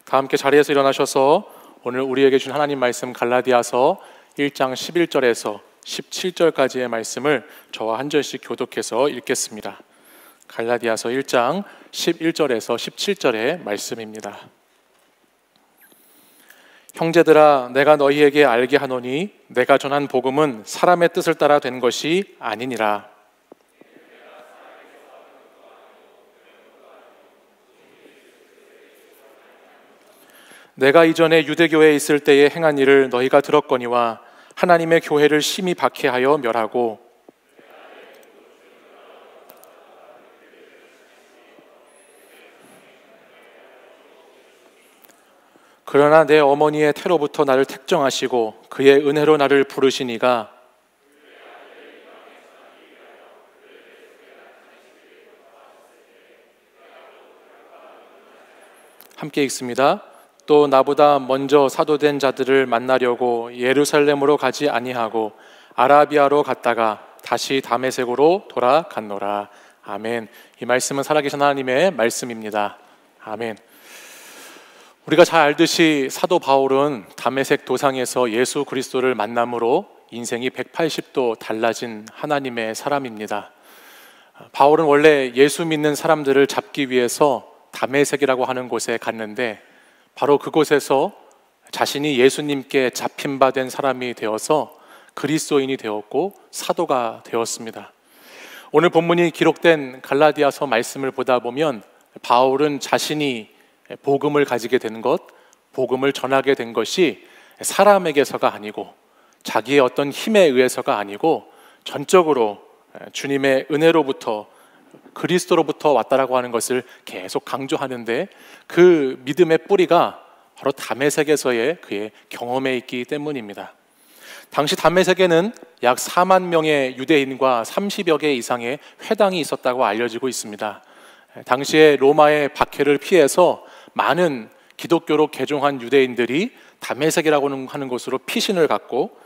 다 함께 자리에서 일어나셔서 오늘 우리에게 준 하나님 말씀 갈라디아서 1장 11절에서 17절까지의 말씀을 저와 한 절씩 교독해서 읽겠습니다. 갈라디아서 1장 11절에서 17절의 말씀입니다. 형제들아, 내가 너희에게 알게 하노니 내가 전한 복음은 사람의 뜻을 따라 된 것이 아니니라. 내가 이전에 유대교회에 있을 때에 행한 일을 너희가 들었거니와 하나님의 교회를 심히 박해하여 멸하고 그러나 내 어머니의 태로부터 나를 택정하시고 그의 은혜로 나를 부르시니가 함께 읽습니다. 또 나보다 먼저 사도된 자들을 만나려고 예루살렘으로 가지 아니하고 아라비아로 갔다가 다시 다메섹으로 돌아갔노라. 아멘. 이 말씀은 살아계신 하나님의 말씀입니다. 아멘. 우리가 잘 알듯이 사도 바울은 다메섹 도상에서 예수 그리스도를 만남으로 인생이 180도 달라진 하나님의 사람입니다. 바울은 원래 예수 믿는 사람들을 잡기 위해서 다메섹이라고 하는 곳에 갔는데 바로 그곳에서 자신이 예수님께 잡힌 바 된 사람이 되어서 그리스도인이 되었고 사도가 되었습니다. 오늘 본문이 기록된 갈라디아서 말씀을 보다 보면 바울은 자신이 복음을 가지게 된 것, 복음을 전하게 된 것이 사람에게서가 아니고 자기의 어떤 힘에 의해서가 아니고 전적으로 주님의 은혜로부터 그리스도로부터 왔다라고 하는 것을 계속 강조하는데 그 믿음의 뿌리가 바로 다메섹에서의 그의 경험에 있기 때문입니다. 당시 다메섹에는 약 4만 명의 유대인과 30여 개 이상의 회당이 있었다고 알려지고 있습니다. 당시에 로마의 박해를 피해서 많은 기독교로 개종한 유대인들이 다메섹이라고 하는 곳으로 피신을 갖고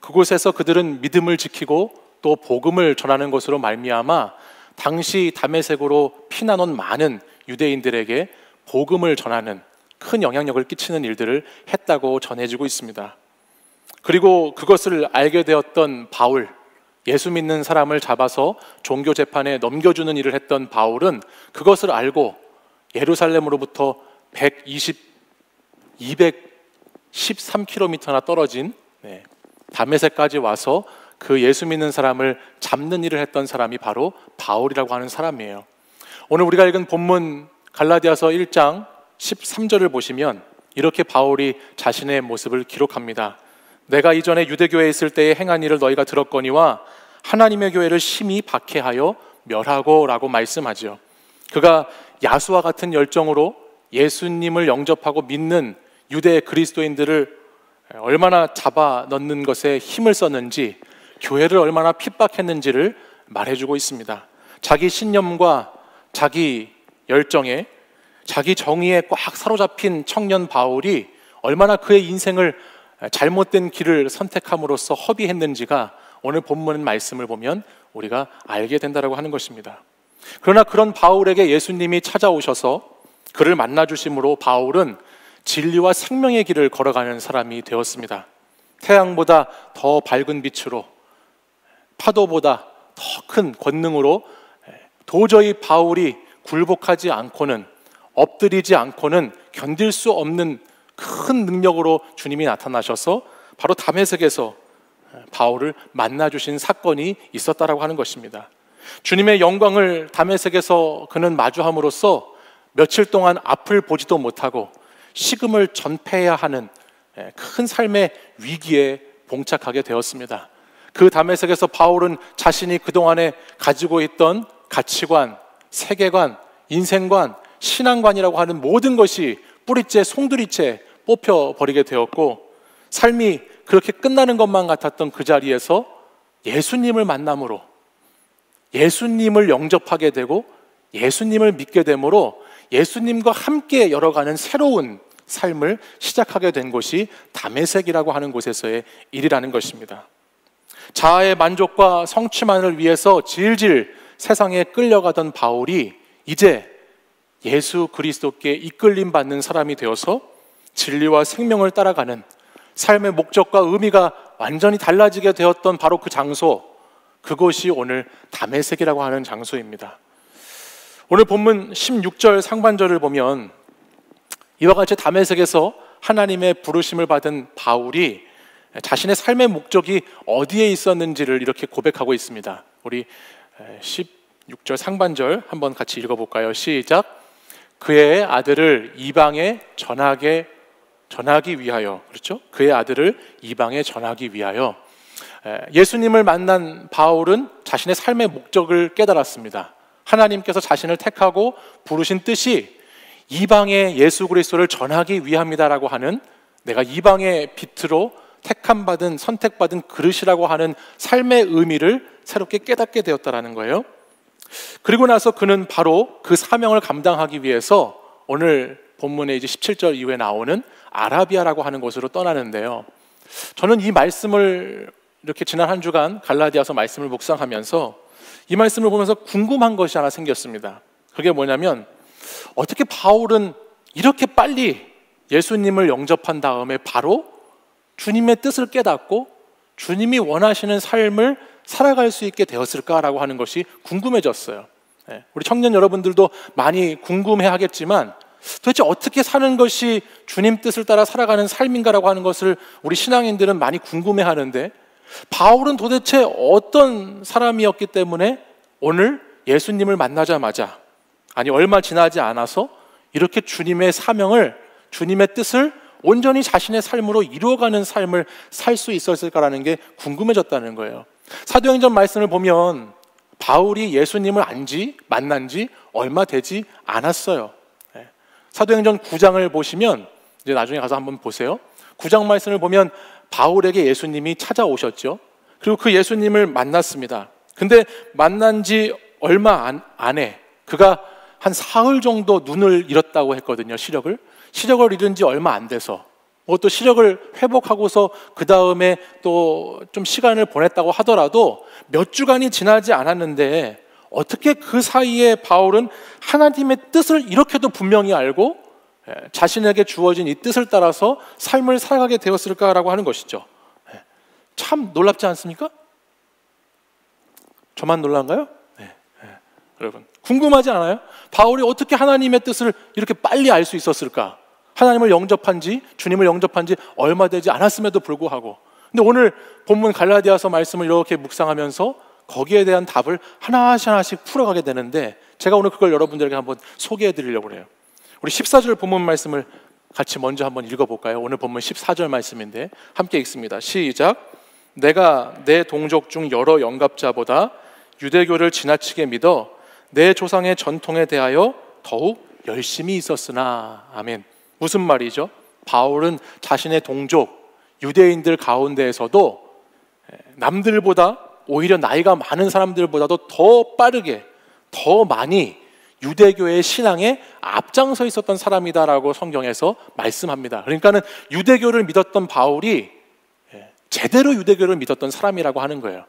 그곳에서 그들은 믿음을 지키고 또 복음을 전하는 것으로 말미암아 당시 다메섹으로 피난 온 많은 유대인들에게 복음을 전하는 큰 영향력을 끼치는 일들을 했다고 전해지고 있습니다. 그리고 그것을 알게 되었던 바울, 예수 믿는 사람을 잡아서 종교 재판에 넘겨주는 일을 했던 바울은 그것을 알고 예루살렘으로부터 213km나 떨어진 다메섹까지 와서 그 예수 믿는 사람을 잡는 일을 했던 사람이 바로 바울이라고 하는 사람이에요. 오늘 우리가 읽은 본문 갈라디아서 1장 13절을 보시면 이렇게 바울이 자신의 모습을 기록합니다. 내가 이전에 유대교회에 있을 때에 행한 일을 너희가 들었거니와 하나님의 교회를 심히 박해하여 멸하고 라고 말씀하죠. 그가 야수와 같은 열정으로 예수님을 영접하고 믿는 유대 그리스도인들을 얼마나 잡아 넣는 것에 힘을 썼는지, 교회를 얼마나 핍박했는지를 말해주고 있습니다. 자기 신념과 자기 열정에, 자기 정의에 꽉 사로잡힌 청년 바울이 얼마나 그의 인생을 잘못된 길을 선택함으로써 허비했는지가 오늘 본문 말씀을 보면 우리가 알게 된다고 하는 것입니다. 그러나 그런 바울에게 예수님이 찾아오셔서 그를 만나주심으로 바울은 진리와 생명의 길을 걸어가는 사람이 되었습니다. 태양보다 더 밝은 빛으로, 파도보다 더 큰 권능으로 도저히 바울이 굴복하지 않고는, 엎드리지 않고는 견딜 수 없는 큰 능력으로 주님이 나타나셔서 바로 다메섹에서 바울을 만나주신 사건이 있었다라고 하는 것입니다. 주님의 영광을 다메섹에서 그는 마주함으로써 며칠 동안 앞을 보지도 못하고 식음을 전폐해야 하는 큰 삶의 위기에 봉착하게 되었습니다. 그 다메섹에서 바울은 자신이 그동안에 가지고 있던 가치관, 세계관, 인생관, 신앙관이라고 하는 모든 것이 뿌리째 송두리째 뽑혀버리게 되었고, 삶이 그렇게 끝나는 것만 같았던 그 자리에서 예수님을 만남으로, 예수님을 영접하게 되고 예수님을 믿게 되므로 예수님과 함께 열어가는 새로운 삶을 시작하게 된 곳이 다메섹이라고 하는 곳에서의 일이라는 것입니다. 자아의 만족과 성취만을 위해서 질질 세상에 끌려가던 바울이 이제 예수 그리스도께 이끌림 받는 사람이 되어서 진리와 생명을 따라가는 삶의 목적과 의미가 완전히 달라지게 되었던 바로 그 장소, 그곳이 오늘 다메섹이라고 하는 장소입니다. 오늘 본문 16절 상반절을 보면 이와 같이 다메섹에서 하나님의 부르심을 받은 바울이 자신의 삶의 목적이 어디에 있었는지를 이렇게 고백하고 있습니다. 우리 16절 상반절 한번 같이 읽어볼까요? 시작. 그의 아들을 이방에 전하기 위하여, 그렇죠? 그의 아들을 이방에 전하기 위하여. 예수님을 만난 바울은 자신의 삶의 목적을 깨달았습니다. 하나님께서 자신을 택하고 부르신 뜻이 이방에 예수 그리스도를 전하기 위함이다라고 하는, 내가 이방의 빛으로 택함받은, 선택받은 그릇이라고 하는 삶의 의미를 새롭게 깨닫게 되었다라는 거예요. 그리고 나서 그는 바로 그 사명을 감당하기 위해서 오늘 본문에 이제 17절 이후에 나오는 아라비아라고 하는 곳으로 떠나는데요. 저는 이 말씀을 이렇게 지난 한 주간 갈라디아서 말씀을 묵상하면서 이 말씀을 보면서 궁금한 것이 하나 생겼습니다. 그게 뭐냐면, 어떻게 바울은 이렇게 빨리 예수님을 영접한 다음에 바로 주님의 뜻을 깨닫고 주님이 원하시는 삶을 살아갈 수 있게 되었을까라고 하는 것이 궁금해졌어요. 우리 청년 여러분들도 많이 궁금해 하겠지만, 도대체 어떻게 사는 것이 주님 뜻을 따라 살아가는 삶인가라고 하는 것을 우리 신앙인들은 많이 궁금해 하는데, 바울은 도대체 어떤 사람이었기 때문에 오늘 예수님을 만나자마자, 아니 얼마 지나지 않아서 이렇게 주님의 사명을, 주님의 뜻을 온전히 자신의 삶으로 이루어가는 삶을 살 수 있었을까라는 게 궁금해졌다는 거예요. 사도행전 말씀을 보면 바울이 예수님을 만난 지 얼마 되지 않았어요. 사도행전 9장을 보시면, 이제 나중에 가서 한번 보세요. 9장 말씀을 보면 바울에게 예수님이 찾아오셨죠. 그리고 그 예수님을 만났습니다. 근데 만난 지 얼마 안에 그가 한 사흘 정도 눈을 잃었다고 했거든요. 시력을 잃은 지 얼마 안 돼서, 또 시력을 회복하고서 그 다음에 또 좀 시간을 보냈다고 하더라도 몇 주간이 지나지 않았는데, 어떻게 그 사이에 바울은 하나님의 뜻을 이렇게도 분명히 알고 자신에게 주어진 이 뜻을 따라서 삶을 살아가게 되었을까라고 하는 것이죠. 참 놀랍지 않습니까? 저만 놀란가요? 여러분 궁금하지 않아요? 바울이 어떻게 하나님의 뜻을 이렇게 빨리 알 수 있었을까? 하나님을 영접한 지, 주님을 영접한 지 얼마 되지 않았음에도 불구하고. 근데 오늘 본문 갈라디아서 말씀을 이렇게 묵상하면서 거기에 대한 답을 하나씩 풀어가게 되는데, 제가 오늘 그걸 여러분들에게 한번 소개해 드리려고 해요. 우리 14절 본문 말씀을 같이 먼저 한번 읽어볼까요? 오늘 본문 14절 말씀인데 함께 읽습니다. 시작. 내가 내 동족 중 여러 영갑자보다 유대교를 지나치게 믿어 내 조상의 전통에 대하여 더욱 열심히 있었으나. 아멘. 무슨 말이죠? 바울은 자신의 동족 유대인들 가운데에서도 남들보다, 오히려 나이가 많은 사람들보다도 더 빠르게, 더 많이 유대교의 신앙에 앞장서 있었던 사람이다라고 성경에서 말씀합니다. 그러니까는 유대교를 믿었던 바울이 제대로 유대교를 믿었던 사람이라고 하는 거예요.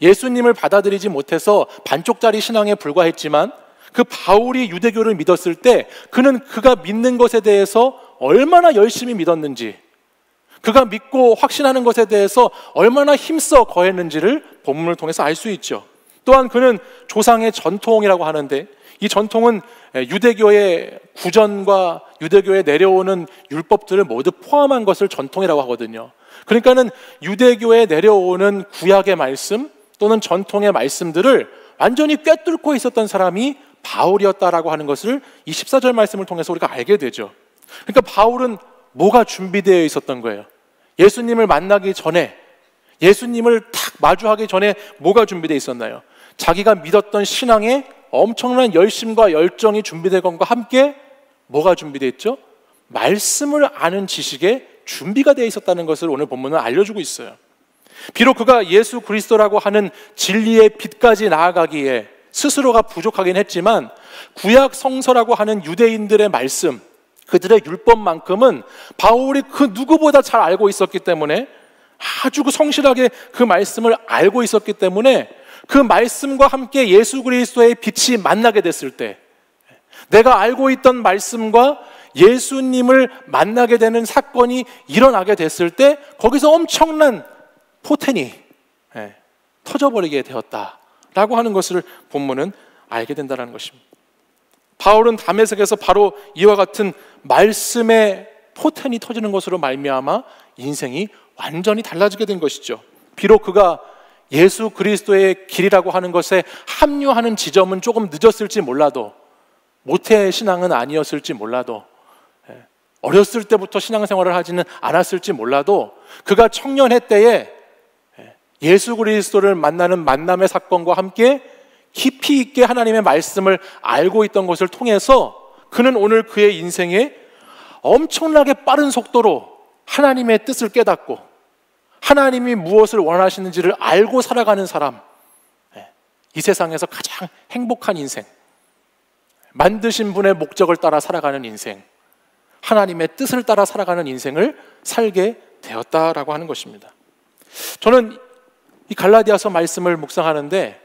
예수님을 받아들이지 못해서 반쪽짜리 신앙에 불과했지만, 그 바울이 유대교를 믿었을 때 그는 그가 믿는 것에 대해서 얼마나 열심히 믿었는지, 그가 믿고 확신하는 것에 대해서 얼마나 힘써 거했는지를 본문을 통해서 알 수 있죠. 또한 그는 조상의 전통이라고 하는데, 이 전통은 유대교의 구전과 유대교에 내려오는 율법들을 모두 포함한 것을 전통이라고 하거든요. 그러니까는 유대교에 내려오는 구약의 말씀 또는 전통의 말씀들을 완전히 꿰뚫고 있었던 사람이 바울이었다라고 하는 것을 이 14절 말씀을 통해서 우리가 알게 되죠. 그러니까 바울은 뭐가 준비되어 있었던 거예요? 예수님을 만나기 전에, 예수님을 딱 마주하기 전에 뭐가 준비되어 있었나요? 자기가 믿었던 신앙에 엄청난 열심과 열정이 준비된 것과 함께 뭐가 준비되어 있죠? 말씀을 아는 지식에 준비가 되어 있었다는 것을 오늘 본문은 알려주고 있어요. 비록 그가 예수 그리스도라고 하는 진리의 빛까지 나아가기에 스스로가 부족하긴 했지만, 구약 성서라고 하는 유대인들의 말씀, 그들의 율법만큼은 바울이 그 누구보다 잘 알고 있었기 때문에, 아주 성실하게 그 말씀을 알고 있었기 때문에, 그 말씀과 함께 예수 그리스도의 빛이 만나게 됐을 때, 내가 알고 있던 말씀과 예수님을 만나게 되는 사건이 일어나게 됐을 때 거기서 엄청난 포텐이 터져버리게 되었다라고 하는 것을 본문은 알게 된다는 것입니다. 바울은 다메섹에서 바로 이와 같은 말씀의 포텐이 터지는 것으로 말미암아 인생이 완전히 달라지게 된 것이죠. 비록 그가 예수 그리스도의 길이라고 하는 것에 합류하는 지점은 조금 늦었을지 몰라도, 모태 신앙은 아니었을지 몰라도, 어렸을 때부터 신앙생활을 하지는 않았을지 몰라도, 그가 청년의 때에 예수 그리스도를 만나는 만남의 사건과 함께 깊이 있게 하나님의 말씀을 알고 있던 것을 통해서 그는 오늘 그의 인생에 엄청나게 빠른 속도로 하나님의 뜻을 깨닫고 하나님이 무엇을 원하시는지를 알고 살아가는 사람, 이 세상에서 가장 행복한 인생, 만드신 분의 목적을 따라 살아가는 인생, 하나님의 뜻을 따라 살아가는 인생을 살게 되었다라고 하는 것입니다. 저는 이 갈라디아서 말씀을 묵상하는데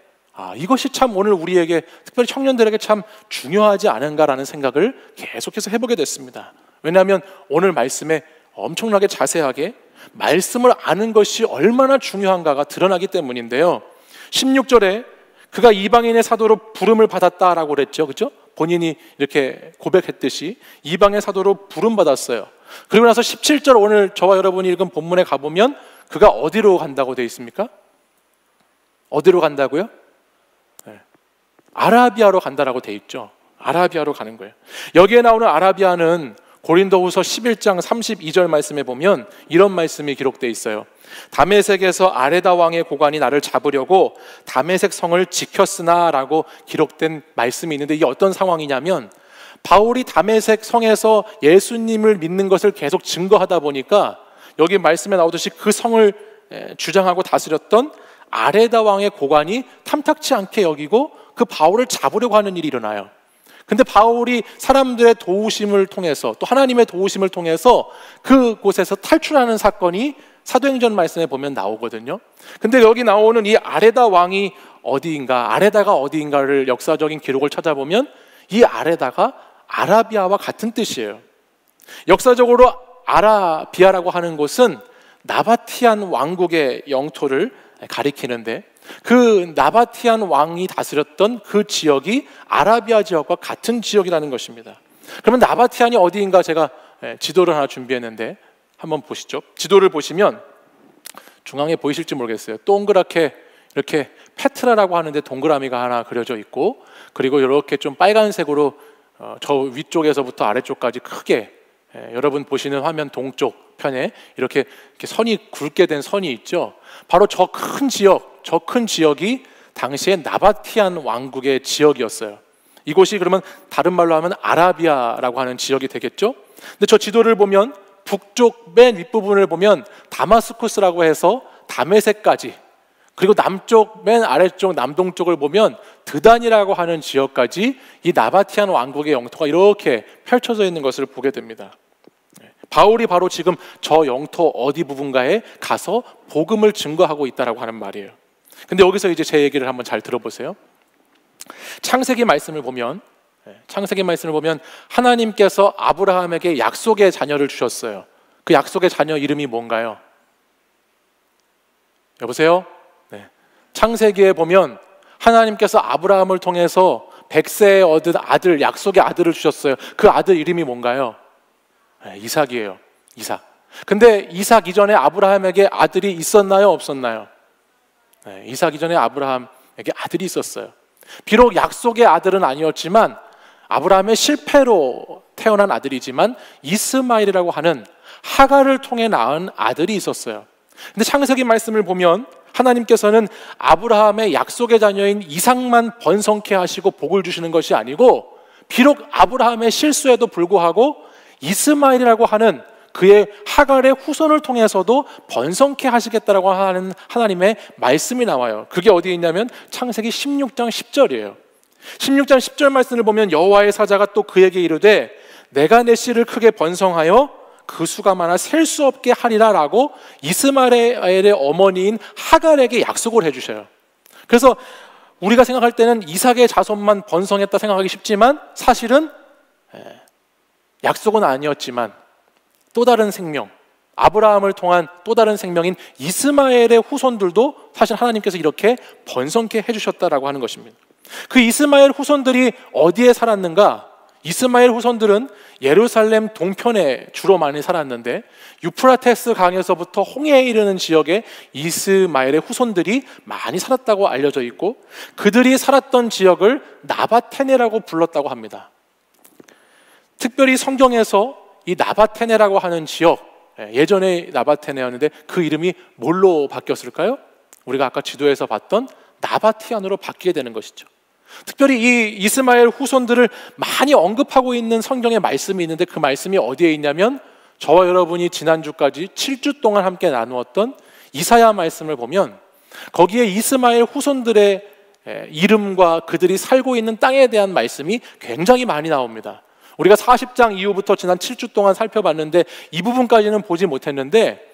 이것이 참 오늘 우리에게, 특별히 청년들에게 참 중요하지 않은가라는 생각을 계속해서 해보게 됐습니다. 왜냐하면 오늘 말씀에 엄청나게 자세하게 말씀을 아는 것이 얼마나 중요한가가 드러나기 때문인데요. 16절에 그가 이방인의 사도로 부름을 받았다라고 그랬죠. 그렇죠? 본인이 이렇게 고백했듯이 이방의 사도로 부름받았어요. 그리고 나서 17절, 오늘 저와 여러분이 읽은 본문에 가보면 그가 어디로 간다고 되어 있습니까? 어디로 간다고요? 아라비아로 간다라고 되어 있죠. 아라비아로 가는 거예요. 여기에 나오는 아라비아는 고린도후서 11장 32절 말씀에 보면 이런 말씀이 기록되어 있어요. 다메섹에서 아레다 왕의 고관이 나를 잡으려고 다메섹 성을 지켰으나 라고 기록된 말씀이 있는데, 이게 어떤 상황이냐면 바울이 다메섹 성에서 예수님을 믿는 것을 계속 증거하다 보니까 여기 말씀에 나오듯이 그 성을 주장하고 다스렸던 아레다 왕의 고관이 탐탁치 않게 여기고 그 바울을 잡으려고 하는 일이 일어나요. 근데 바울이 사람들의 도우심을 통해서, 또 하나님의 도우심을 통해서 그곳에서 탈출하는 사건이 사도행전 말씀에 보면 나오거든요. 근데 여기 나오는 이 아레다 왕이 어디인가, 아레다가 어디인가를 역사적인 기록을 찾아보면 이 아레다가 아라비아와 같은 뜻이에요. 역사적으로 아라비아라고 하는 곳은 나바티안 왕국의 영토를 가리키는데, 그 나바티안 왕이 다스렸던 그 지역이 아라비아 지역과 같은 지역이라는 것입니다. 그러면 나바티안이 어디인가 제가 지도를 하나 준비했는데 한번 보시죠. 지도를 보시면 중앙에 보이실지 모르겠어요. 동그랗게 이렇게 페트라라고 하는데 동그라미가 하나 그려져 있고, 그리고 이렇게 좀 빨간색으로 저 위쪽에서부터 아래쪽까지 크게, 여러분 보시는 화면 동쪽 편에 이렇게 선이 굵게 된 선이 있죠. 바로 저 큰 지역이 당시에 나바티안 왕국의 지역이었어요. 이곳이 그러면 다른 말로 하면 아라비아라고 하는 지역이 되겠죠. 근데 저 지도를 보면 북쪽 맨 윗부분을 보면 다마스쿠스라고 해서 다메섹까지, 그리고 남쪽 맨 아래쪽 남동쪽을 보면 드단이라고 하는 지역까지 이 나바티안 왕국의 영토가 이렇게 펼쳐져 있는 것을 보게 됩니다. 바울이 바로 지금 저 영토 어디 부분가에 가서 복음을 증거하고 있다라고 하는 말이에요. 근데 여기서 이제 제 얘기를 한번 잘 들어보세요. 창세기 말씀을 보면 하나님께서 아브라함에게 약속의 자녀를 주셨어요. 그 약속의 자녀 이름이 뭔가요? 여보세요? 네. 창세기에 보면 하나님께서 아브라함을 통해서 100세에 얻은 아들, 약속의 아들을 주셨어요. 그 아들 이름이 뭔가요? 네, 이삭이에요. 이삭. 근데 이삭 이전에 아브라함에게 아들이 있었나요? 없었나요? 네, 이삭 이전에 아브라함에게 아들이 있었어요. 비록 약속의 아들은 아니었지만 아브라함의 실패로 태어난 아들이지만 이스마엘이라고 하는 하갈을 통해 낳은 아들이 있었어요. 근데 창세기 말씀을 보면 하나님께서는 아브라함의 약속의 자녀인 이삭만 번성케 하시고 복을 주시는 것이 아니고, 비록 아브라함의 실수에도 불구하고 이스마엘이라고 하는 그의 하갈의 후손을 통해서도 번성케 하시겠다라고 하는 하나님의 말씀이 나와요. 그게 어디에 있냐면 창세기 16장 10절이에요. 16장 10절 말씀을 보면 여호와의 사자가 또 그에게 이르되 내가 내 씨를 크게 번성하여 그 수가 많아 셀 수 없게 하리라 라고 이스마엘의 어머니인 하갈에게 약속을 해주셔요. 그래서 우리가 생각할 때는 이삭의 자손만 번성했다 생각하기 쉽지만 사실은 약속은 아니었지만 또 다른 생명, 아브라함을 통한 또 다른 생명인 이스마엘의 후손들도 사실 하나님께서 이렇게 번성케 해주셨다라고 하는 것입니다. 그 이스마엘 후손들이 어디에 살았는가? 이스마엘 후손들은 예루살렘 동편에 주로 많이 살았는데 유프라테스 강에서부터 홍해에 이르는 지역에 이스마엘의 후손들이 많이 살았다고 알려져 있고, 그들이 살았던 지역을 나바테네라고 불렀다고 합니다. 특별히 성경에서 이 나바테네라고 하는 지역, 예전에 나바테네였는데 그 이름이 뭘로 바뀌었을까요? 우리가 아까 지도에서 봤던 나바티안으로 바뀌게 되는 것이죠. 특별히 이 이스마엘 후손들을 많이 언급하고 있는 성경의 말씀이 있는데 그 말씀이 어디에 있냐면, 저와 여러분이 지난주까지 7주 동안 함께 나누었던 이사야 말씀을 보면 거기에 이스마엘 후손들의 이름과 그들이 살고 있는 땅에 대한 말씀이 굉장히 많이 나옵니다. 우리가 40장 이후부터 지난 7주 동안 살펴봤는데 이 부분까지는 보지 못했는데,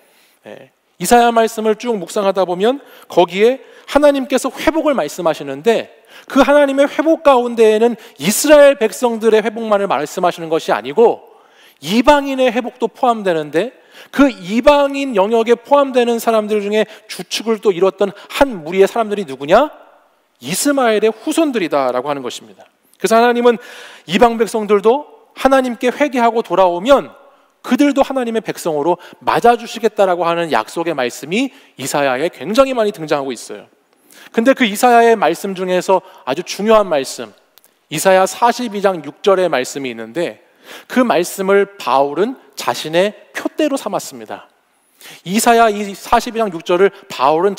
이사야 말씀을 쭉 묵상하다 보면 거기에 하나님께서 회복을 말씀하시는데 그 하나님의 회복 가운데에는 이스라엘 백성들의 회복만을 말씀하시는 것이 아니고 이방인의 회복도 포함되는데, 그 이방인 영역에 포함되는 사람들 중에 주축을 또 이뤘던 한 무리의 사람들이 누구냐? 이스마엘의 후손들이다라고 하는 것입니다. 그래서 하나님은 이방 백성들도 하나님께 회개하고 돌아오면 그들도 하나님의 백성으로 맞아주시겠다라고 하는 약속의 말씀이 이사야에 굉장히 많이 등장하고 있어요. 근데 그 이사야의 말씀 중에서 아주 중요한 말씀, 이사야 42장 6절의 말씀이 있는데 그 말씀을 바울은 자신의 표대로 삼았습니다. 이사야 42장 6절을 바울은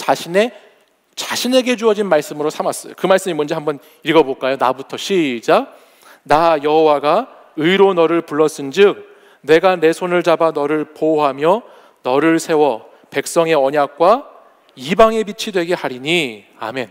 자신에게 주어진 말씀으로 삼았어요. 그 말씀이 뭔지 한번 읽어볼까요? 나부터 시작. 나 여호와가 의로 너를 불렀은즉 내가 내 손을 잡아 너를 보호하며 너를 세워 백성의 언약과 이방의 빛이 되게 하리니. 아멘.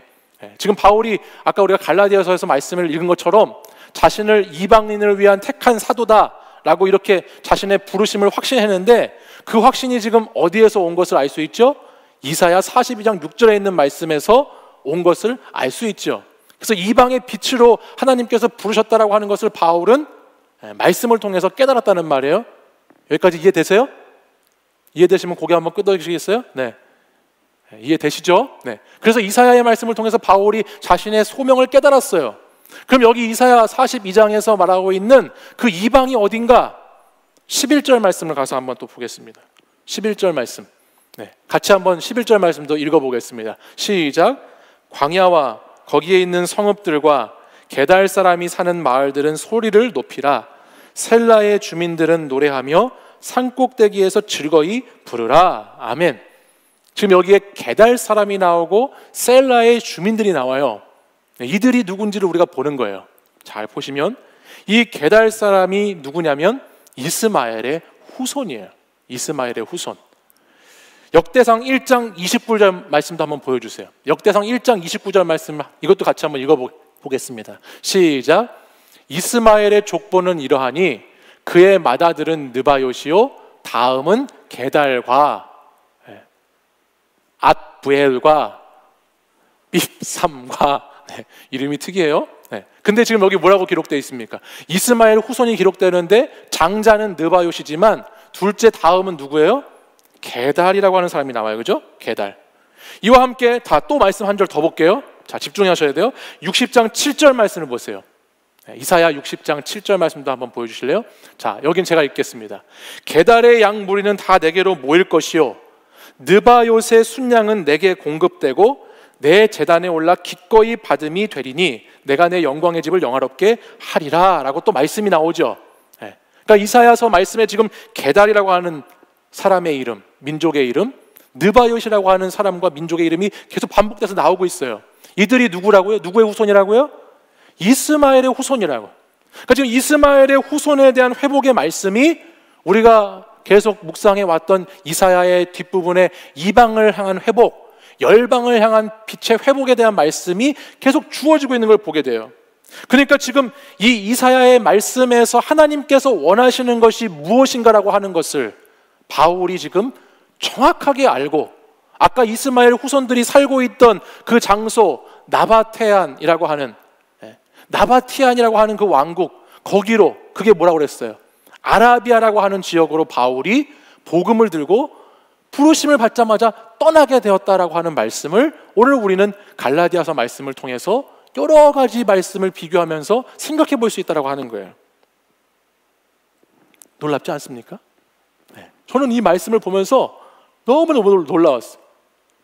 지금 바울이 아까 우리가 갈라디아서에서 말씀을 읽은 것처럼 자신을 이방인을 위한 택한 사도다라고 이렇게 자신의 부르심을 확신했는데 그 확신이 지금 어디에서 온 것을 알 수 있죠? 이사야 42장 6절에 있는 말씀에서 온 것을 알 수 있죠. 그래서 이방의 빛으로 하나님께서 부르셨다라고 하는 것을 바울은 말씀을 통해서 깨달았다는 말이에요. 여기까지 이해되세요? 이해되시면 고개 한번 끄덕이시겠어요? 네. 이해되시죠? 네. 그래서 이사야의 말씀을 통해서 바울이 자신의 소명을 깨달았어요. 그럼 여기 이사야 42장에서 말하고 있는 그 이방이 어딘가? 11절 말씀을 가서 한번 또 보겠습니다. 11절 말씀. 네. 같이 한번 11절 말씀도 읽어보겠습니다. 시작. 광야와 거기에 있는 성읍들과 게달 사람이 사는 마을들은 소리를 높이라. 셀라의 주민들은 노래하며 산꼭대기에서 즐거이 부르라. 아멘. 지금 여기에 게달 사람이 나오고 셀라의 주민들이 나와요. 이들이 누군지를 우리가 보는 거예요. 잘 보시면 이 게달 사람이 누구냐면 이스마엘의 후손이에요. 이스마엘의 후손. 역대상 1장 29절 말씀도 한번 보여주세요. 역대상 1장 29절 말씀 이것도 같이 한번 읽어보겠습니다. 시작. 이스마엘의 족보는 이러하니 그의 맏아들은 느바요시요 다음은 게달과 앗부엘과 밉삼과 이름이 특이해요. 근데 지금 여기 뭐라고 기록되어 있습니까? 이스마엘 후손이 기록되는데 장자는 느바요시지만 둘째 다음은 누구예요? 게달이라고 하는 사람이 나와요. 그죠? 게달. 이와 함께 다 또 말씀 한 절 더 볼게요. 자, 집중하셔야 돼요. 60장 7절 말씀을 보세요. 이사야 60장 7절 말씀도 한번 보여주실래요? 자, 여긴 제가 읽겠습니다. 게달의 양 무리는 다 내게로 모일 것이요 느바요새 순양은 내게 공급되고 내 제단에 올라 기꺼이 받음이 되리니 내가 내 영광의 집을 영화롭게 하리라 라고 또 말씀이 나오죠. 그러니까 이사야서 말씀에 지금 게달이라고 하는 사람의 이름, 민족의 이름, 느바요시라고 하는 사람과 민족의 이름이 계속 반복돼서 나오고 있어요. 이들이 누구라고요? 누구의 후손이라고요? 이스마엘의 후손이라고. 그러니까 지금 이스마엘의 후손에 대한 회복의 말씀이 우리가 계속 묵상해 왔던 이사야의 뒷부분에 이방을 향한 회복, 열방을 향한 빛의 회복에 대한 말씀이 계속 주어지고 있는 걸 보게 돼요. 그러니까 지금 이 이사야의 말씀에서 하나님께서 원하시는 것이 무엇인가라고 하는 것을 바울이 지금 정확하게 알고 아까 이스마엘 후손들이 살고 있던 그 장소 나바티안이라고 하는 그 왕국, 거기로, 그게 뭐라고 그랬어요? 아라비아라고 하는 지역으로 바울이 복음을 들고 부르심을 받자마자 떠나게 되었다라고 하는 말씀을 오늘 우리는 갈라디아서 말씀을 통해서 여러 가지 말씀을 비교하면서 생각해 볼 수 있다고 하는 거예요. 놀랍지 않습니까? 네. 저는 이 말씀을 보면서 너무너무 놀라웠어요.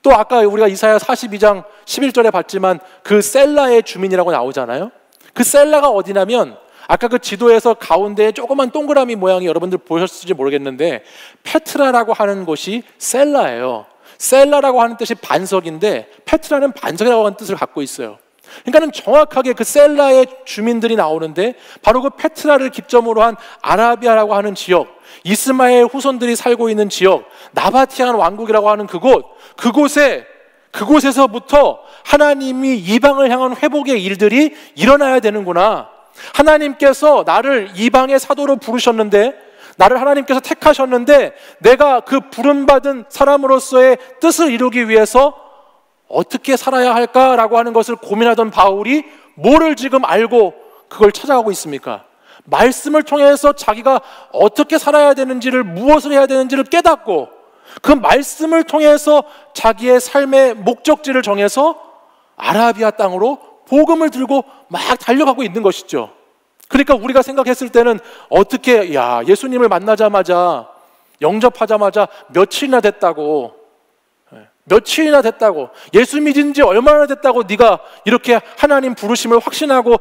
또 아까 우리가 이사야 42장 11절에 봤지만 그 셀라의 주민이라고 나오잖아요. 그 셀라가 어디냐면 아까 그 지도에서 가운데에 조그만 동그라미 모양이 여러분들 보셨을지 모르겠는데 페트라라고 하는 곳이 셀라예요. 셀라라고 하는 뜻이 반석인데 페트라는 반석이라고 하는 뜻을 갖고 있어요. 그러니까는 정확하게 그 셀라의 주민들이 나오는데 바로 그 페트라를 기점으로 한 아라비아라고 하는 지역, 이스마엘 후손들이 살고 있는 지역, 나바티안 왕국이라고 하는 그곳에서부터 하나님이 이방을 향한 회복의 일들이 일어나야 되는구나. 하나님께서 나를 이방의 사도로 부르셨는데, 나를 하나님께서 택하셨는데 내가 그 부름받은 사람으로서의 뜻을 이루기 위해서 어떻게 살아야 할까라고 하는 것을 고민하던 바울이 뭐를 지금 알고 그걸 찾아가고 있습니까? 말씀을 통해서 자기가 어떻게 살아야 되는지를, 무엇을 해야 되는지를 깨닫고 그 말씀을 통해서 자기의 삶의 목적지를 정해서 아라비아 땅으로 복음을 들고 막 달려가고 있는 것이죠. 그러니까 우리가 생각했을 때는 어떻게 예수님을 만나자마자, 영접하자마자 며칠이나 됐다고, 예수 믿은 지 얼마나 됐다고 네가 이렇게 하나님 부르심을 확신하고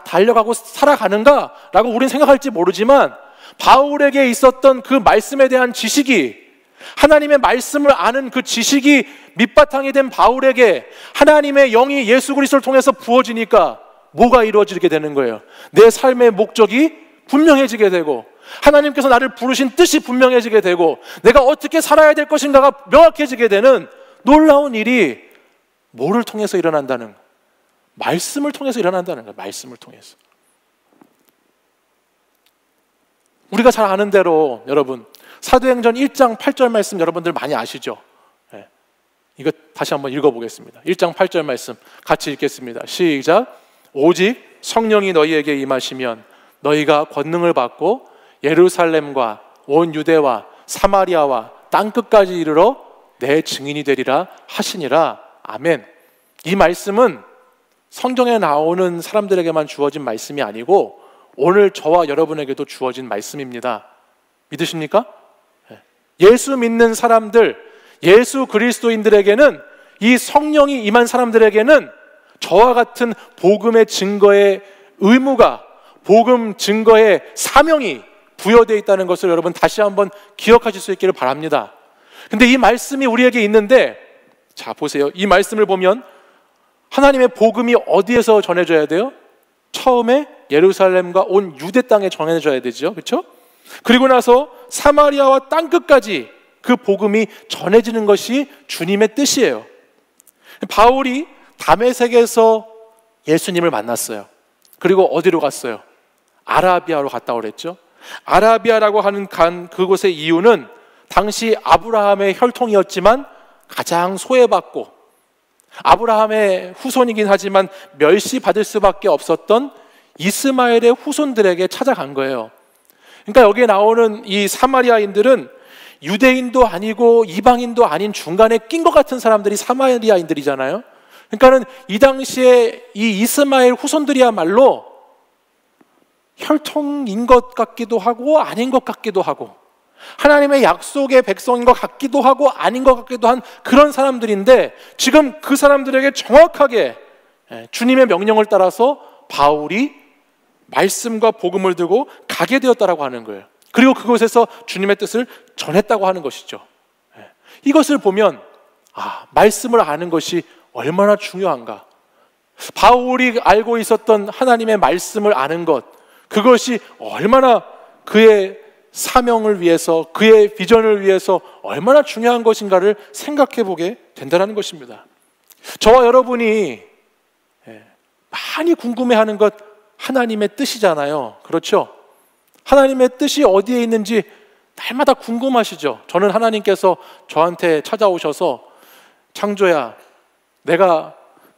달려가고 살아가는가 라고 우리는 생각할지 모르지만, 바울에게 있었던 그 말씀에 대한 지식이, 하나님의 말씀을 아는 그 지식이 밑바탕이 된 바울에게 하나님의 영이 예수 그리스도를 통해서 부어지니까 뭐가 이루어지게 되는 거예요? 내 삶의 목적이 분명해지게 되고, 하나님께서 나를 부르신 뜻이 분명해지게 되고, 내가 어떻게 살아야 될 것인가가 명확해지게 되는 놀라운 일이 뭐를 통해서 일어난다는 거예요? 말씀을 통해서 일어난다는 거예요. 말씀을 통해서. 우리가 잘 아는 대로 여러분, 사도행전 1장 8절 말씀 여러분들 많이 아시죠? 네. 이거 다시 한번 읽어보겠습니다. 1장 8절 말씀 같이 읽겠습니다. 시작. 오직 성령이 너희에게 임하시면 너희가 권능을 받고 예루살렘과 온 유대와 사마리아와 땅끝까지 이르러 내 증인이 되리라 하시니라. 아멘. 이 말씀은 성경에 나오는 사람들에게만 주어진 말씀이 아니고 오늘 저와 여러분에게도 주어진 말씀입니다. 믿으십니까? 예수 믿는 사람들, 예수 그리스도인들에게는, 이 성령이 임한 사람들에게는 저와 같은 복음의 증거의 의무가, 복음 증거의 사명이 부여되어 있다는 것을 여러분 다시 한번 기억하실 수 있기를 바랍니다. 근데 이 말씀이 우리에게 있는데, 자 보세요. 이 말씀을 보면 하나님의 복음이 어디에서 전해져야 돼요? 처음에 예루살렘과 온 유대 땅에 전해져야 되죠. 그렇죠? 그리고 나서 사마리아와 땅끝까지 그 복음이 전해지는 것이 주님의 뜻이에요. 바울이 다메섹에서 예수님을 만났어요. 그리고 어디로 갔어요? 아라비아로 갔다 오랬죠. 아라비아라고 하는 그곳의 이유는 당시 아브라함의 혈통이었지만 가장 소외받고 아브라함의 후손이긴 하지만 멸시받을 수밖에 없었던 이스마엘의 후손들에게 찾아간 거예요. 그러니까 여기에 나오는 이 사마리아인들은 유대인도 아니고 이방인도 아닌 중간에 낀 것 같은 사람들이 사마리아인들이잖아요. 그러니까는 이 당시에 이 이스마엘 후손들이야말로 혈통인 것 같기도 하고 아닌 것 같기도 하고, 하나님의 약속의 백성인 것 같기도 하고 아닌 것 같기도 한 그런 사람들인데, 지금 그 사람들에게 정확하게 주님의 명령을 따라서 바울이 말씀과 복음을 들고 가게 되었다라고 하는 거예요. 그리고 그곳에서 주님의 뜻을 전했다고 하는 것이죠. 이것을 보면 말씀을 아는 것이 얼마나 중요한가. 바울이 알고 있었던 하나님의 말씀을 아는 것, 그것이 얼마나 그의 사명을 위해서, 그의 비전을 위해서 얼마나 중요한 것인가를 생각해 보게 된다는 것입니다. 저와 여러분이 많이 궁금해하는 것, 하나님의 뜻이잖아요. 그렇죠? 하나님의 뜻이 어디에 있는지 날마다 궁금하시죠? 저는 하나님께서 저한테 찾아오셔서, 창조야, 내가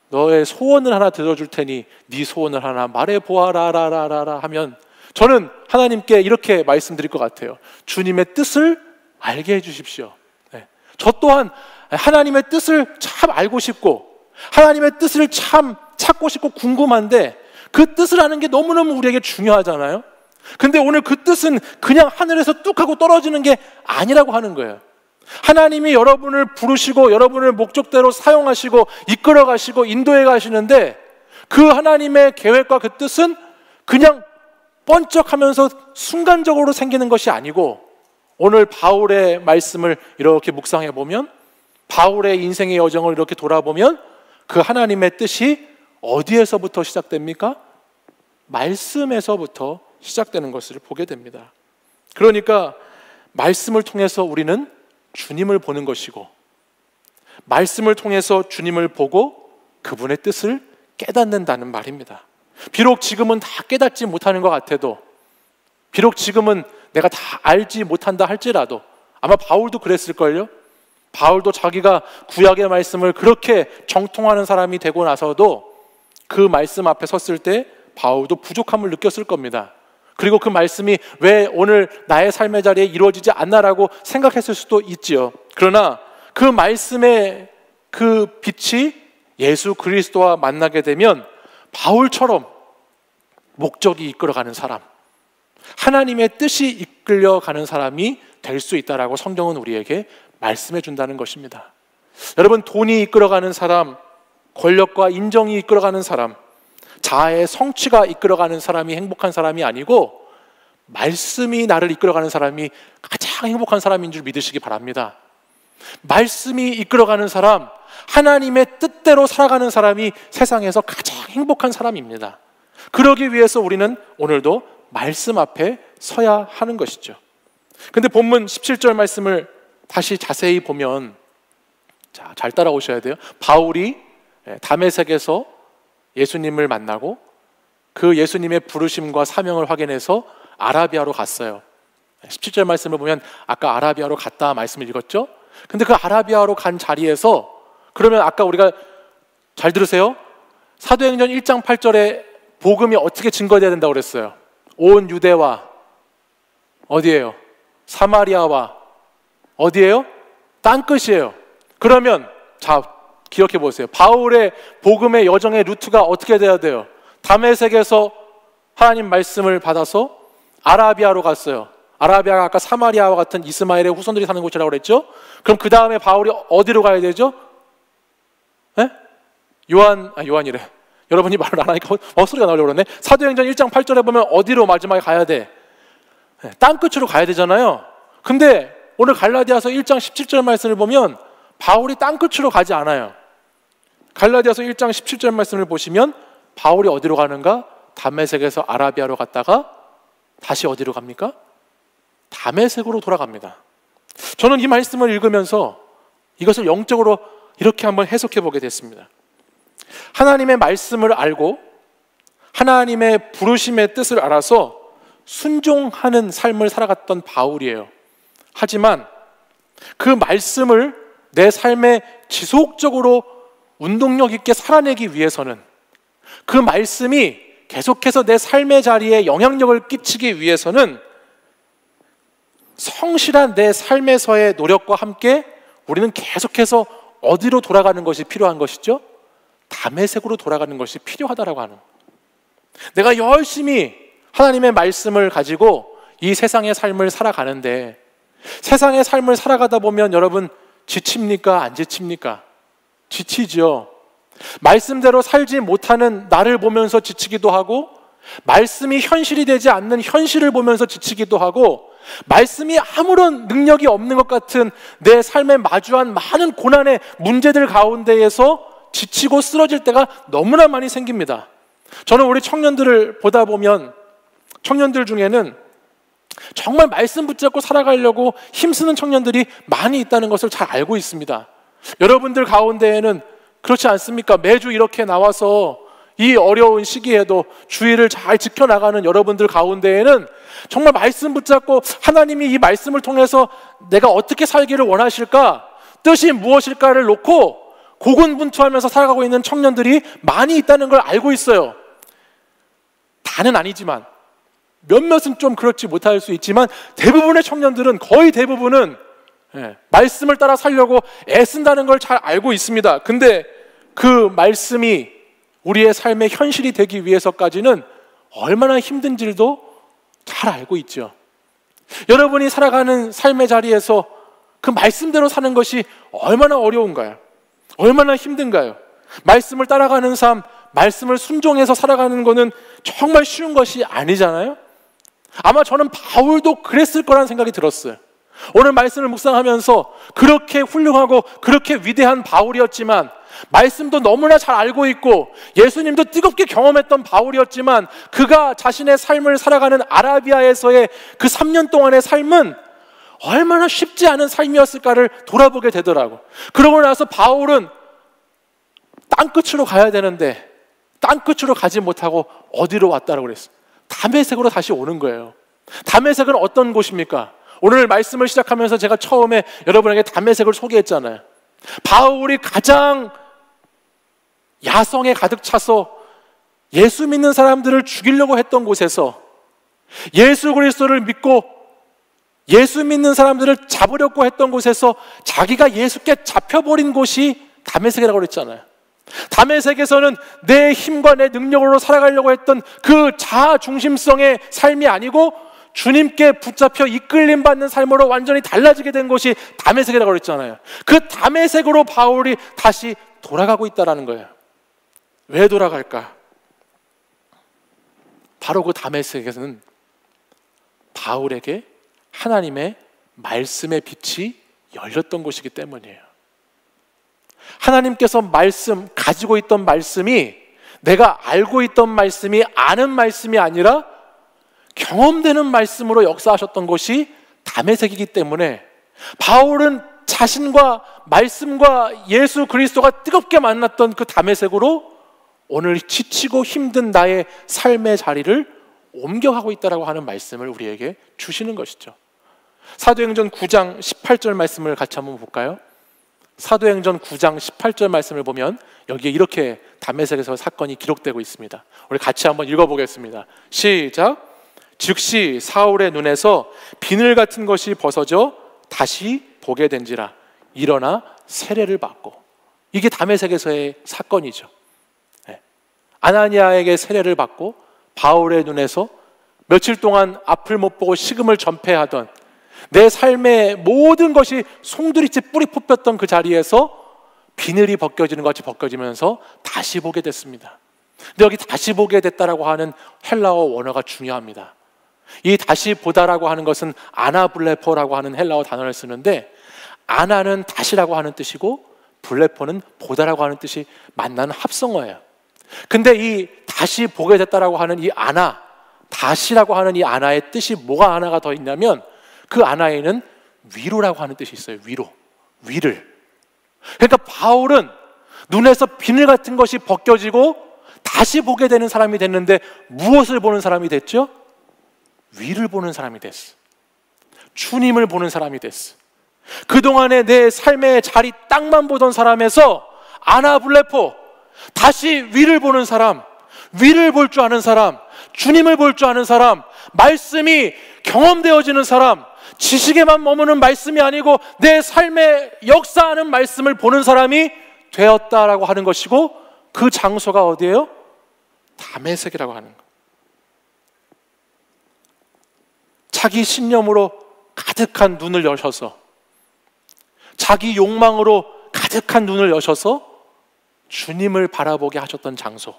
너의 소원을 하나 들어줄 테니 네 소원을 하나 말해보아라라라라 하면 저는 하나님께 이렇게 말씀드릴 것 같아요. 주님의 뜻을 알게 해주십시오. 네. 저 또한 하나님의 뜻을 참 알고 싶고 하나님의 뜻을 참 찾고 싶고 궁금한데 그 뜻을 아는 게 너무너무 우리에게 중요하잖아요. 근데 오늘 그 뜻은 그냥 하늘에서 뚝 하고 떨어지는 게 아니라고 하는 거예요. 하나님이 여러분을 부르시고 여러분을 목적대로 사용하시고 이끌어 가시고 인도해 가시는데 그 하나님의 계획과 그 뜻은 그냥 번쩍하면서 순간적으로 생기는 것이 아니고 오늘 바울의 말씀을 이렇게 묵상해 보면 바울의 인생의 여정을 이렇게 돌아보면 그 하나님의 뜻이 어디에서부터 시작됩니까? 말씀에서부터 시작되는 것을 보게 됩니다. 그러니까 말씀을 통해서 우리는 주님을 보는 것이고 말씀을 통해서 주님을 보고 그분의 뜻을 깨닫는다는 말입니다. 비록 지금은 다 깨닫지 못하는 것 같아도 비록 지금은 내가 다 알지 못한다 할지라도 아마 바울도 그랬을걸요. 바울도 자기가 구약의 말씀을 그렇게 정통하는 사람이 되고 나서도 그 말씀 앞에 섰을 때 바울도 부족함을 느꼈을 겁니다. 그리고 그 말씀이 왜 오늘 나의 삶의 자리에 이루어지지 않나라고 생각했을 수도 있지요. 그러나 그 말씀의 그 빛이 예수 그리스도와 만나게 되면 바울처럼 목적이 이끌어가는 사람, 하나님의 뜻이 이끌려가는 사람이 될 수 있다라고 성경은 우리에게 말씀해 준다는 것입니다. 여러분, 돈이 이끌어가는 사람, 권력과 인정이 이끌어가는 사람, 자아의 성취가 이끌어가는 사람이 행복한 사람이 아니고 말씀이 나를 이끌어가는 사람이 가장 행복한 사람인 줄 믿으시기 바랍니다. 말씀이 이끌어가는 사람, 하나님의 뜻대로 살아가는 사람이 세상에서 가장 행복한 사람입니다. 그러기 위해서 우리는 오늘도 말씀 앞에 서야 하는 것이죠. 근데 본문 17절 말씀을 다시 자세히 보면, 자, 잘 따라오셔야 돼요. 바울이 다메섹에서 예수님을 만나고 그 예수님의 부르심과 사명을 확인해서 아라비아로 갔어요. 17절 말씀을 보면 아까 아라비아로 갔다 말씀을 읽었죠? 근데 그 아라비아로 간 자리에서 그러면 아까 우리가 잘 들으세요. 사도행전 1장 8절에 복음이 어떻게 증거돼야 된다고 그랬어요? 온 유대와 어디예요? 사마리아와 어디예요? 땅끝이에요. 그러면 자, 기억해 보세요. 바울의 복음의 여정의 루트가 어떻게 돼야 돼요? 다메섹에서 하나님 말씀을 받아서 아라비아로 갔어요. 아라비아가 아까 사마리아와 같은 이스마엘의 후손들이 사는 곳이라고 그랬죠? 그럼 그 다음에 바울이 어디로 가야 되죠? 네? 요한이래. 여러분이 말을 안 하니까 소리가 나오려고 그러네. 사도행전 1장 8절에 보면 어디로 마지막에 가야 돼? 네, 땅끝으로 가야 되잖아요. 근데 오늘 갈라디아서 1장 17절 말씀을 보면 바울이 땅끝으로 가지 않아요. 갈라디아서 1장 17절 말씀을 보시면 바울이 어디로 가는가? 다메섹에서 아라비아로 갔다가 다시 어디로 갑니까? 다메섹으로 돌아갑니다. 저는 이 말씀을 읽으면서 이것을 영적으로 이렇게 한번 해석해 보게 됐습니다. 하나님의 말씀을 알고 하나님의 부르심의 뜻을 알아서 순종하는 삶을 살아갔던 바울이에요. 하지만 그 말씀을 내 삶에 지속적으로 운동력 있게 살아내기 위해서는 그 말씀이 계속해서 내 삶의 자리에 영향력을 끼치기 위해서는 성실한 내 삶에서의 노력과 함께 우리는 계속해서 어디로 돌아가는 것이 필요한 것이죠? 다메섹으로 돌아가는 것이 필요하다라고 하는, 내가 열심히 하나님의 말씀을 가지고 이 세상의 삶을 살아가는데 세상의 삶을 살아가다 보면 여러분 지칩니까? 안 지칩니까? 지치죠. 말씀대로 살지 못하는 나를 보면서 지치기도 하고 말씀이 현실이 되지 않는 현실을 보면서 지치기도 하고 말씀이 아무런 능력이 없는 것 같은 내 삶에 마주한 많은 고난의 문제들 가운데에서 지치고 쓰러질 때가 너무나 많이 생깁니다. 저는 우리 청년들을 보다 보면 청년들 중에는 정말 말씀 붙잡고 살아가려고 힘쓰는 청년들이 많이 있다는 것을 잘 알고 있습니다. 여러분들 가운데에는 그렇지 않습니까? 매주 이렇게 나와서 이 어려운 시기에도 주의를 잘 지켜나가는 여러분들 가운데에는 정말 말씀 붙잡고 하나님이 이 말씀을 통해서 내가 어떻게 살기를 원하실까? 뜻이 무엇일까를 놓고 고군분투하면서 살아가고 있는 청년들이 많이 있다는 걸 알고 있어요. 다는 아니지만 몇몇은 좀 그렇지 못할 수 있지만 대부분의 청년들은, 거의 대부분은 말씀을 따라 살려고 애쓴다는 걸 잘 알고 있습니다. 근데 그 말씀이 우리의 삶의 현실이 되기 위해서까지는 얼마나 힘든지도 잘 알고 있죠. 여러분이 살아가는 삶의 자리에서 그 말씀대로 사는 것이 얼마나 어려운가요? 얼마나 힘든가요? 말씀을 따라가는 삶, 말씀을 순종해서 살아가는 것은 정말 쉬운 것이 아니잖아요. 아마 저는 바울도 그랬을 거라는 생각이 들었어요. 오늘 말씀을 묵상하면서 그렇게 훌륭하고 그렇게 위대한 바울이었지만, 말씀도 너무나 잘 알고 있고 예수님도 뜨겁게 경험했던 바울이었지만, 그가 자신의 삶을 살아가는 아라비아에서의 그 3년 동안의 삶은 얼마나 쉽지 않은 삶이었을까를 돌아보게 되더라고. 그러고 나서 바울은 땅끝으로 가야 되는데 땅끝으로 가지 못하고 어디로 왔다고 그랬어요? 다메섹으로 다시 오는 거예요. 다메섹은 어떤 곳입니까? 오늘 말씀을 시작하면서 제가 처음에 여러분에게 다메섹을 소개했잖아요. 바울이 가장 야성에 가득 차서 예수 믿는 사람들을 죽이려고 했던 곳에서, 예수 그리스도를 믿고 예수 믿는 사람들을 잡으려고 했던 곳에서 자기가 예수께 잡혀버린 곳이 다메섹이라고 그랬잖아요. 다메섹에서는 내 힘과 내 능력으로 살아가려고 했던 그 자아 중심성의 삶이 아니고 주님께 붙잡혀 이끌림 받는 삶으로 완전히 달라지게 된 곳이 다메섹이라고 그랬잖아요. 그 다메섹으로 바울이 다시 돌아가고 있다는 거예요. 왜 돌아갈까? 바로 그 다메섹에서는 바울에게 하나님의 말씀의 빛이 열렸던 곳이기 때문이에요. 하나님께서 가지고 있던 말씀이 내가 알고 있던 말씀이 아는 말씀이 아니라 경험되는 말씀으로 역사하셨던 곳이 다메섹이기 때문에, 바울은 자신과 말씀과 예수 그리스도가 뜨겁게 만났던 그 다메섹으로 오늘 지치고 힘든 나의 삶의 자리를 옮겨가고 있다라고 하는 말씀을 우리에게 주시는 것이죠. 사도행전 9장 18절 말씀을 같이 한번 볼까요? 사도행전 9장 18절 말씀을 보면 여기에 이렇게 다메섹에서 사건이 기록되고 있습니다. 우리 같이 한번 읽어보겠습니다. 시작. 즉시 사울의 눈에서 비늘 같은 것이 벗어져 다시 보게 된지라 일어나 세례를 받고. 이게 다메섹에서의 사건이죠. 아나니아에게 세례를 받고 바울의 눈에서 며칠 동안 앞을 못 보고 식음을 전폐하던, 내 삶의 모든 것이 송두리째 뿌리 뽑혔던 그 자리에서 비늘이 벗겨지는 것 같이 벗겨지면서 다시 보게 됐습니다. 근데 여기 다시 보게 됐다라고 하는 헬라어 원어가 중요합니다. 이 다시 보다라고 하는 것은 아나블레포라고 하는 헬라어 단어를 쓰는데, 아나는 다시라고 하는 뜻이고 블레포는 보다라고 하는 뜻이 만나는 합성어예요. 근데 이 다시 보게 됐다라고 하는 이 아나, 다시라고 하는 이 아나의 뜻이 뭐가 하나가 더 있냐면, 그 아나에는 위로라고 하는 뜻이 있어요. 위를. 그러니까 바울은 눈에서 비늘 같은 것이 벗겨지고 다시 보게 되는 사람이 됐는데, 무엇을 보는 사람이 됐죠? 위를 보는 사람이 됐어. 주님을 보는 사람이 됐어. 그동안에 내 삶의 자리 땅만 보던 사람에서 아나블레포, 다시 위를 보는 사람, 위를 볼 줄 아는 사람, 주님을 볼 줄 아는 사람, 말씀이 경험되어지는 사람, 지식에만 머무는 말씀이 아니고 내 삶에 역사하는 말씀을 보는 사람이 되었다라고 하는 것이고, 그 장소가 어디예요? 다메섹이라고 하는 것. 자기 신념으로 가득한 눈을 여셔서, 자기 욕망으로 가득한 눈을 여셔서 주님을 바라보게 하셨던 장소,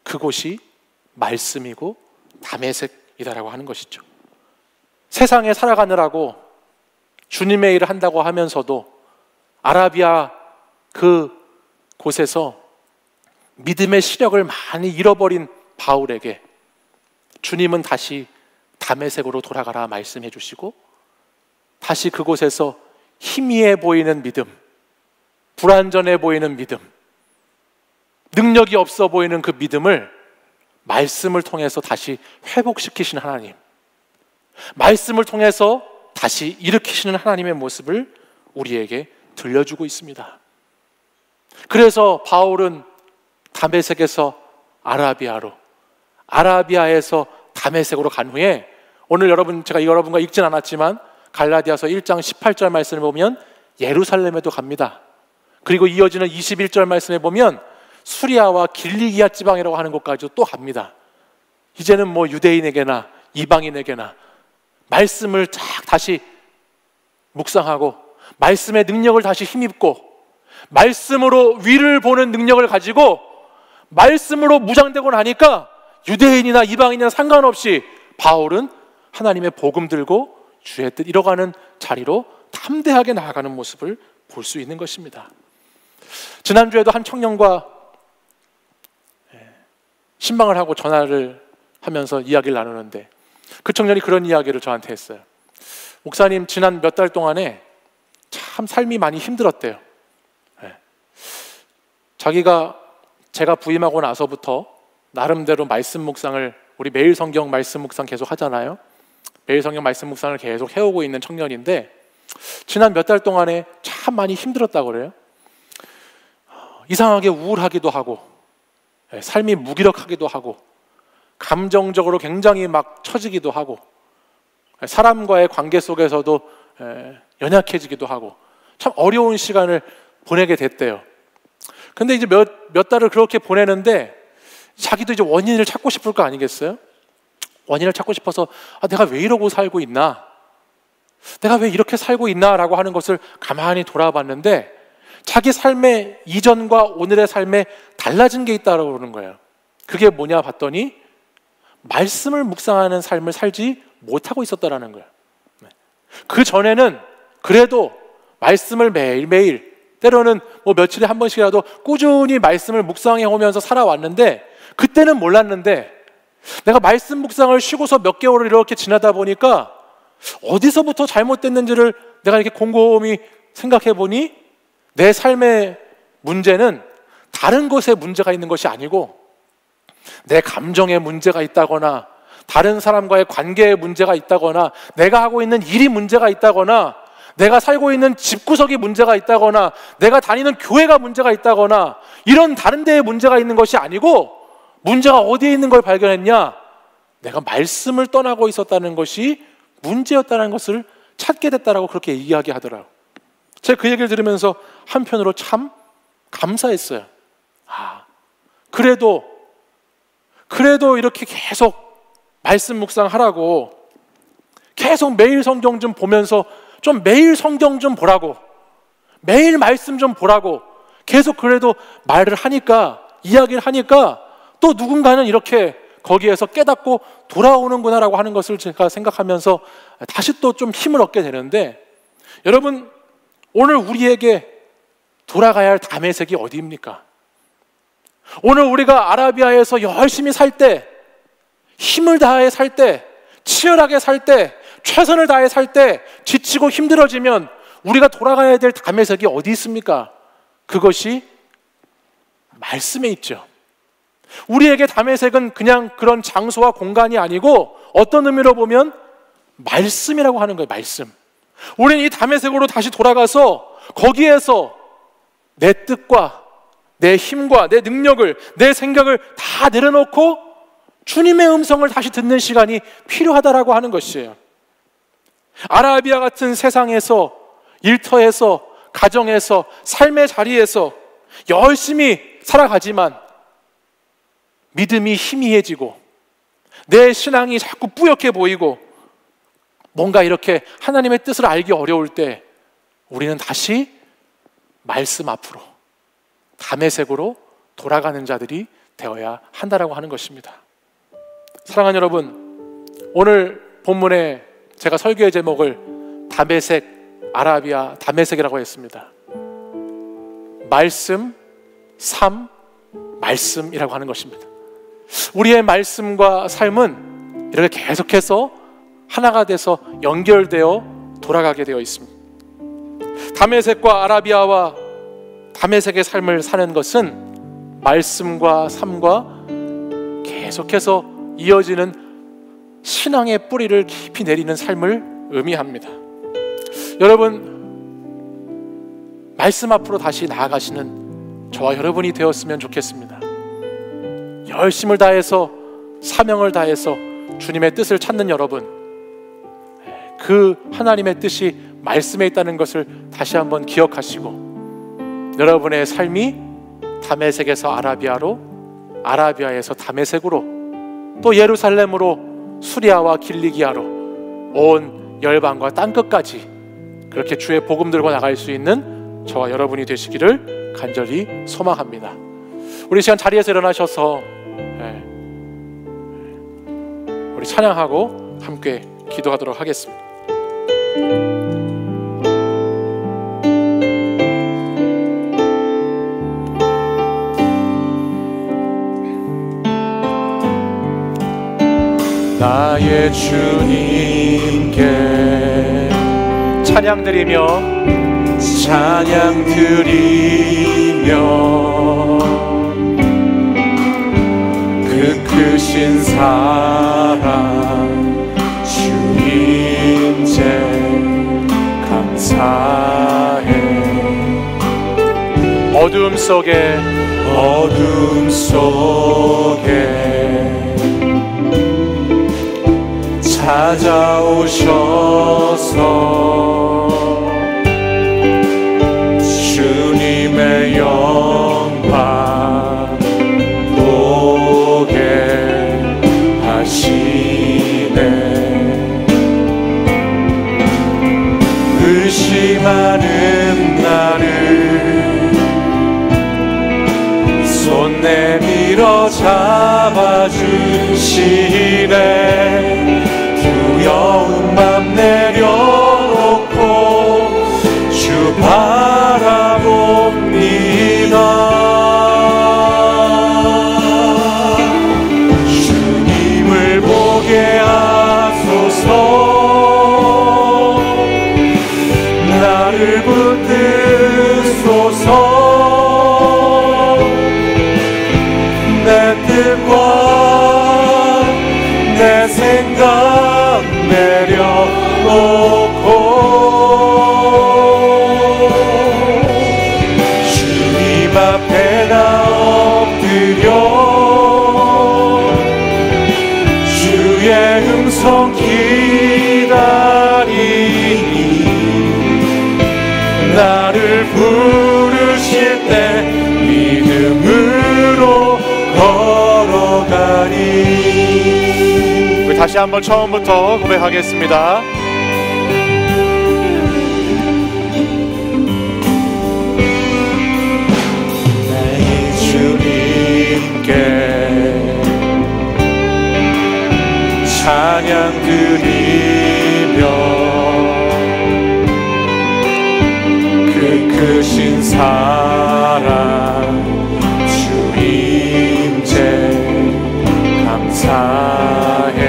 그곳이 말씀이고 다메섹이다라고 하는 것이죠. 세상에 살아가느라고 주님의 일을 한다고 하면서도 아라비아 그 곳에서 믿음의 시력을 많이 잃어버린 바울에게 주님은 다시 다메섹으로 돌아가라 말씀해 주시고, 다시 그곳에서 희미해 보이는 믿음, 불완전해 보이는 믿음, 능력이 없어 보이는 그 믿음을 말씀을 통해서 다시 회복시키시는 하나님, 말씀을 통해서 다시 일으키시는 하나님의 모습을 우리에게 들려주고 있습니다. 그래서 바울은 다메섹에서 아라비아로, 아라비아에서 다메섹으로 간 후에, 오늘 제가 여러분과 읽진 않았지만 갈라디아서 1장 18절 말씀을 보면 예루살렘에도 갑니다. 그리고 이어지는 21절 말씀에 보면 수리아와 길리기아 지방이라고 하는 곳까지도 또 갑니다. 이제는 뭐 유대인에게나 이방인에게나 말씀을 다시 묵상하고 말씀의 능력을 다시 힘입고 말씀으로 위를 보는 능력을 가지고 말씀으로 무장되고 나니까 유대인이나 이방인이나 상관없이 바울은 하나님의 복음 들고 주의 뜻 이뤄가는 자리로 담대하게 나아가는 모습을 볼 수 있는 것입니다. 지난주에도 한 청년과 신방을 하고 전화를 하면서 이야기를 나누는데 그 청년이 그런 이야기를 저한테 했어요. 목사님, 지난 몇 달 동안에 참 삶이 많이 힘들었대요. 제가 부임하고 나서부터 나름대로 말씀 묵상을, 우리 매일 성경 말씀 묵상 계속 하잖아요. 매일 성경 말씀 묵상을 계속 해오고 있는 청년인데 지난 몇 달 동안에 참 많이 힘들었다고 그래요. 이상하게 우울하기도 하고 삶이 무기력하기도 하고 감정적으로 굉장히 막 처지기도 하고 사람과의 관계 속에서도 연약해지기도 하고 참 어려운 시간을 보내게 됐대요. 근데 이제 몇 달을 그렇게 보내는데 자기도 이제 원인을 찾고 싶을 거 아니겠어요? 원인을 찾고 싶어서 내가 왜 이러고 살고 있나? 내가 왜 이렇게 살고 있나? 라고 하는 것을 가만히 돌아봤는데 자기 삶의 이전과 오늘의 삶에 달라진 게 있다고 그러는 거예요. 그게 뭐냐 봤더니 말씀을 묵상하는 삶을 살지 못하고 있었다라는 거예요. 그 전에는 그래도 말씀을 매일매일, 때로는 뭐 며칠에 한 번씩이라도 꾸준히 말씀을 묵상해 오면서 살아왔는데 그때는 몰랐는데 내가 말씀 묵상을 쉬고서 몇 개월을 이렇게 지나다 보니까 어디서부터 잘못됐는지를 내가 이렇게 곰곰이 생각해 보니 내 삶의 문제는 다른 것에 문제가 있는 것이 아니고 내 감정에 문제가 있다거나 다른 사람과의 관계에 문제가 있다거나 내가 하고 있는 일이 문제가 있다거나 내가 살고 있는 집구석이 문제가 있다거나 내가 다니는 교회가 문제가 있다거나 이런 다른 데에 문제가 있는 것이 아니고 문제가 어디에 있는 걸 발견했냐? 내가 말씀을 떠나고 있었다는 것이 문제였다는 것을 찾게 됐다라고 그렇게 이야기하더라고요. 제가 그 얘기를 들으면서 한편으로 참 감사했어요. 그래도 이렇게 계속 말씀 묵상하라고 계속 매일 성경 좀 보면서 좀 매일 성경 좀 보라고 매일 말씀 좀 보라고 계속 그래도 말을 하니까 이야기를 하니까 또 누군가는 이렇게 거기에서 깨닫고 돌아오는구나라고 하는 것을 제가 생각하면서 다시 또 좀 힘을 얻게 되는데 여러분 오늘 우리에게 돌아가야 할 다메섹이 어디입니까? 오늘 우리가 아라비아에서 열심히 살 때 힘을 다해 살 때 치열하게 살 때 최선을 다해 살 때 지치고 힘들어지면 우리가 돌아가야 될 다메섹이 어디 있습니까? 그것이 말씀에 있죠. 우리에게 다메섹은 그냥 그런 장소와 공간이 아니고 어떤 의미로 보면 말씀이라고 하는 거예요. 말씀. 우리는 이 다메섹으로 다시 돌아가서 거기에서 내 뜻과 내 힘과 내 능력을 내 생각을 다 내려놓고 주님의 음성을 다시 듣는 시간이 필요하다라고 하는 것이에요. 아라비아 같은 세상에서 일터에서 가정에서 삶의 자리에서 열심히 살아가지만 믿음이 희미해지고 내 신앙이 자꾸 뿌옇게 보이고 뭔가 이렇게 하나님의 뜻을 알기 어려울 때 우리는 다시 말씀 앞으로 다메섹으로 돌아가는 자들이 되어야 한다라고 하는 것입니다. 사랑하는 여러분, 오늘 본문에 제가 설교의 제목을 다메섹, 아라비아 다메섹이라고 했습니다. 말씀, 삶, 말씀이라고 하는 것입니다. 우리의 말씀과 삶은 이렇게 계속해서 하나가 돼서 연결되어 돌아가게 되어 있습니다. 다메섹과 아라비아와 다메섹의 삶을 사는 것은 말씀과 삶과 계속해서 이어지는 신앙의 뿌리를 깊이 내리는 삶을 의미합니다. 여러분, 말씀 앞으로 다시 나아가시는 저와 여러분이 되었으면 좋겠습니다. 열심을 다해서 사명을 다해서 주님의 뜻을 찾는 여러분, 그 하나님의 뜻이 말씀에 있다는 것을 다시 한번 기억하시고, 여러분의 삶이 다메섹에서 아라비아로, 아라비아에서 다메섹으로, 또 예루살렘으로, 수리아와 길리기아로, 온 열방과 땅끝까지 그렇게 주의 복음 들고 나갈 수 있는 저와 여러분이 되시기를 간절히 소망합니다. 우리 시간 자리에서 일어나셔서 우리 찬양하고 함께 기도하도록 하겠습니다. 나의 주님께 찬양 드리며 그 크신 사랑 주님께 감사해. 어둠 속에 찾아오셔서 주님의 영광 보게 하시네. 의심하는 나를 손 내밀어 잡아주시네. 두려운 맘 내려놓고 주 바라봅니다. 주님을 보게 하소서. 나를 붙드소서. 내 뜻과 내 생각 내려놓고 주님 앞에 나 엎드려 주의 음성 기다리니 나를 부르실 때 믿음으로 걸어가리. 다시 한번 처음부터 고백하겠습니다. 나의 주님께 찬양 드리며 그 크신 사랑 주님께 감사해.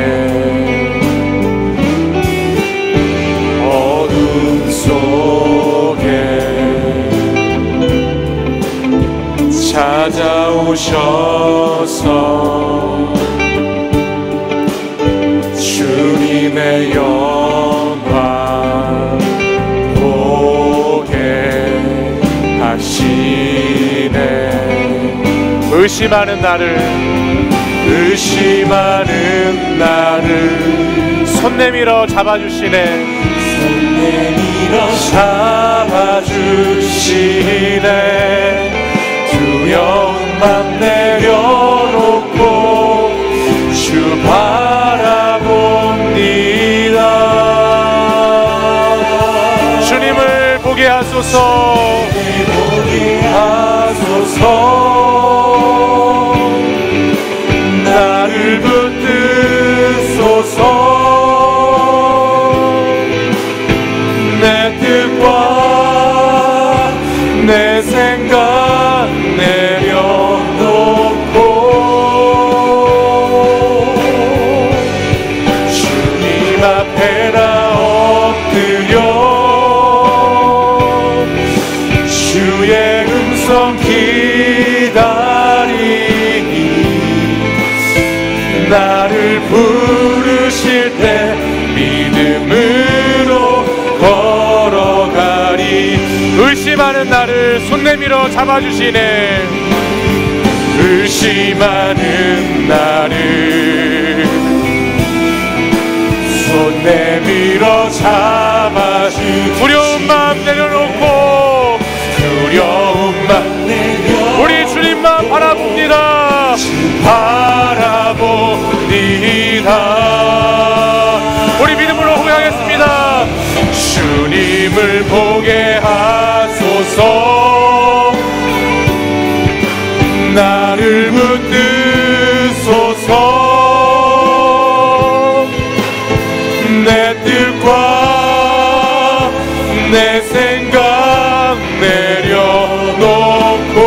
어둠 속에 찾아오셔서 주님의 영광 보게 하시네. 의심하는 나를 손 내밀어 잡아주시네. 손 내밀어 잡아주시네. 두려운 맘 내려놓고 주 바라봅니다. 주님을 보게 하소서. 보게 하소서. 나를 붙드소서. 내 뜻과 내 생각 내려놓고 주님 앞에 나 엎드려 주의 음성 기다리니 나를 부르실 때 믿음으로 걸어가리. 의심하는 나를 손 내밀어 잡아주시네. 의심하는 나를 손 내밀어 잡아주. 두려운 마음 내려놓고 두려움만 내려 우리 주님만 바라봅니다. 바라봅니다. 우리 믿음으로 고백하겠습니다. 주님을 보게 하소서. 나를 붙드소서. 내 뜻과 내 생각 내려놓고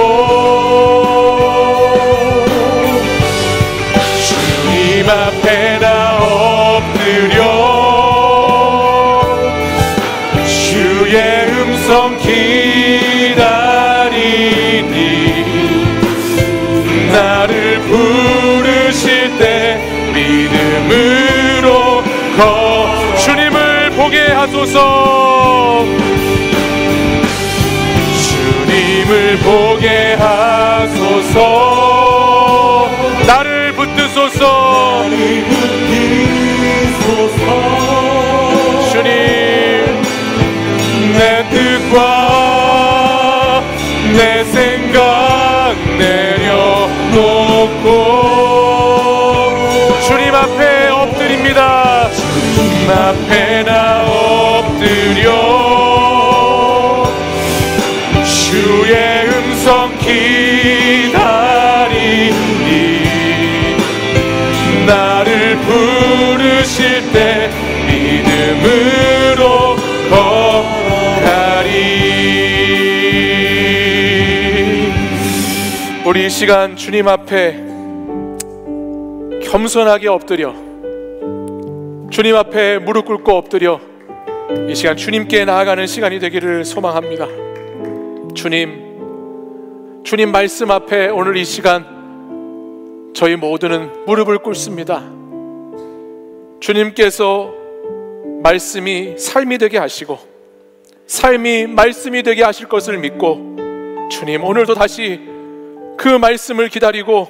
주님 앞에 나 엎드려 주의 음성 기다리니 나를 부르실 때 믿음으로 주님을 보게 하소서. 주님을 보게 하소서. 나를 붙드소서. 주님 내 뜻과 내 생각 내려놓고 주님 앞에 엎드립니다. 주님 앞에 나 엎드려 주의 음성 기다리니 나를 부르실 때 믿음으로 걸어가리. 우리 이 시간 주님 앞에 겸손하게 엎드려 주님 앞에 무릎 꿇고 엎드려 이 시간 주님께 나아가는 시간이 되기를 소망합니다. 주님 말씀 앞에 오늘 이 시간 저희 모두는 무릎을 꿇습니다. 주님께서 말씀이 삶이 되게 하시고 삶이 말씀이 되게 하실 것을 믿고 주님 오늘도 다시 그 말씀을 기다리고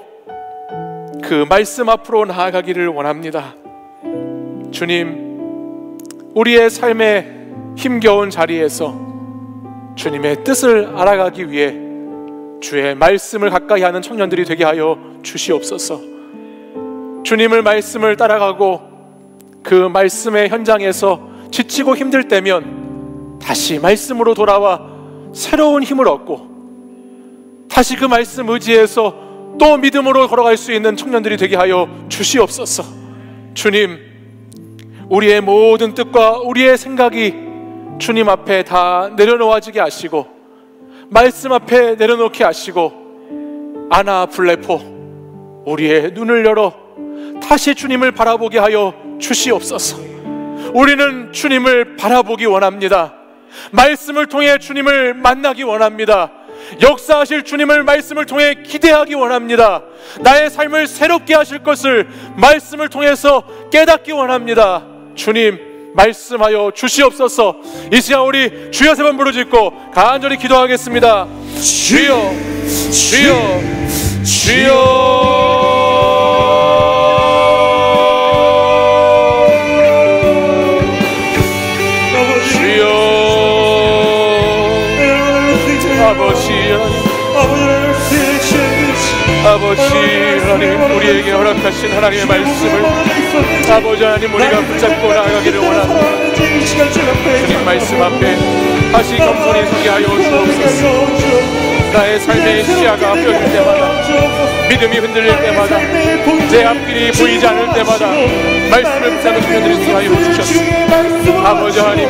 그 말씀 앞으로 나아가기를 원합니다. 주님 우리의 삶의 힘겨운 자리에서 주님의 뜻을 알아가기 위해 주의 말씀을 가까이 하는 청년들이 되게 하여 주시옵소서. 주님의 말씀을 따라가고 그 말씀의 현장에서 지치고 힘들 때면 다시 말씀으로 돌아와 새로운 힘을 얻고 다시 그 말씀 의지해서 또 믿음으로 걸어갈 수 있는 청년들이 되게 하여 주시옵소서. 주님 우리의 모든 뜻과 우리의 생각이 주님 앞에 다 내려놓아지게 하시고 말씀 앞에 내려놓게 하시고 아나 블레포 우리의 눈을 열어 다시 주님을 바라보게 하여 주시옵소서. 우리는 주님을 바라보기 원합니다. 말씀을 통해 주님을 만나기 원합니다. 역사하실 주님을 말씀을 통해 기대하기 원합니다. 나의 삶을 새롭게 하실 것을 말씀을 통해서 깨닫기 원합니다. 주님 말씀하여 주시옵소서. 이 시간 우리 주여 세 번 부르짖고 간절히 기도하겠습니다. 주여 주여 주여. 아버지 하나님 우리에게 허락하신 하나님의 말씀을 아버지 하나님 우리가 붙잡고 나아가기를 원합니다. 주님 말씀 앞에 다시 겸손히 서게 하여 주옵소서. 나의 삶의 시야가 펴질 때마다 믿음이 흔들릴 때마다 내 앞길이 보이지 않을 때마다 말씀을 붙잡는 청년들이 되게 하여 주셨습니다. 아버지 하나님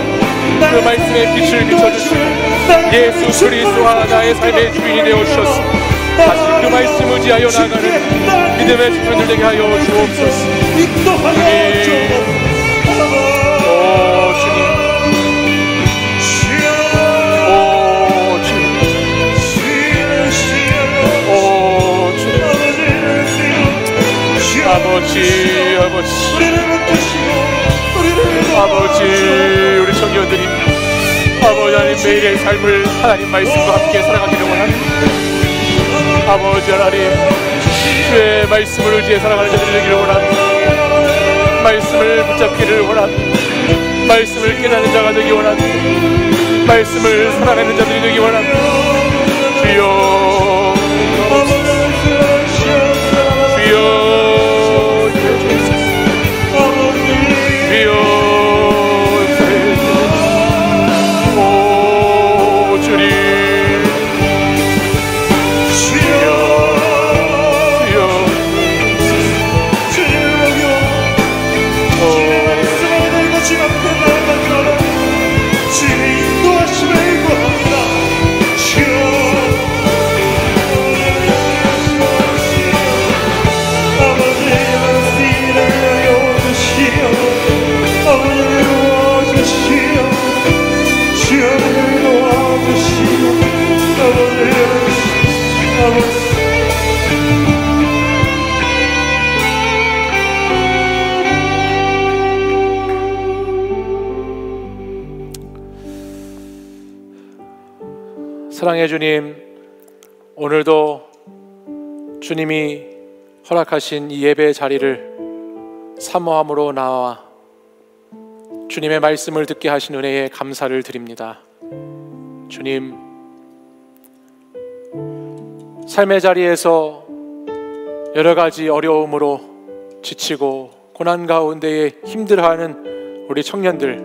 그 말씀의 빛을 비춰주시고 예수 그리스도와 나의 삶의 주인이 되어주셨습니다. 다시 그 말씀 의지하여 나가는 믿음의 청년들 되게 하여 주옵소서. 주님 아버지 우리 청년들이 아버지 하나님 매일의 삶을 하나님 말씀과 함께 살아가기를 원합니다. 아버지 하나님, 주의 말씀을 의지해 살아가는 자들이 되기를 원합니다. 말씀을 붙잡기를 원합니다. 말씀을 깨닫는 자가 되기 원합니다. 말씀을 살아내는 자들이 되기 원합니다. 주여, 주여, 주여, 오 주님, 주여, 주여, 주의 인도하심을 구합니다. 주여, 사랑의 주님, 오늘도 주님이 허락하신 이 예배 자리를 사모함으로 나와 주님의 말씀을 듣게 하신 은혜에 감사를 드립니다. 주님, 삶의 자리에서 여러 가지 어려움으로 지치고 고난 가운데에 힘들어하는 우리 청년들,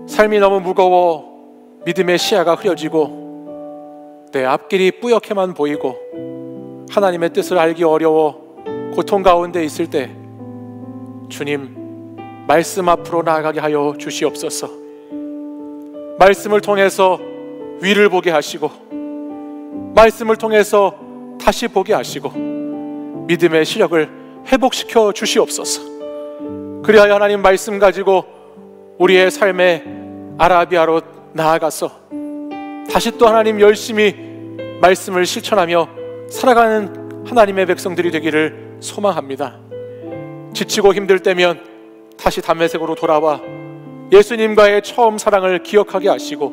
삶이 너무 무거워 믿음의 시야가 흐려지고 내 앞길이 뿌옇게만 보이고 하나님의 뜻을 알기 어려워 고통 가운데 있을 때 주님, 말씀 앞으로 나아가게 하여 주시옵소서. 말씀을 통해서 위를 보게 하시고 말씀을 통해서 다시 보게 하시고 믿음의 시력을 회복시켜 주시옵소서. 그리하여 하나님 말씀 가지고 우리의 삶의 아라비아로 나아가서 다시 또 하나님 열심히 말씀을 실천하며 살아가는 하나님의 백성들이 되기를 소망합니다. 지치고 힘들 때면 다시 담메색으로 돌아와 예수님과의 처음 사랑을 기억하게 하시고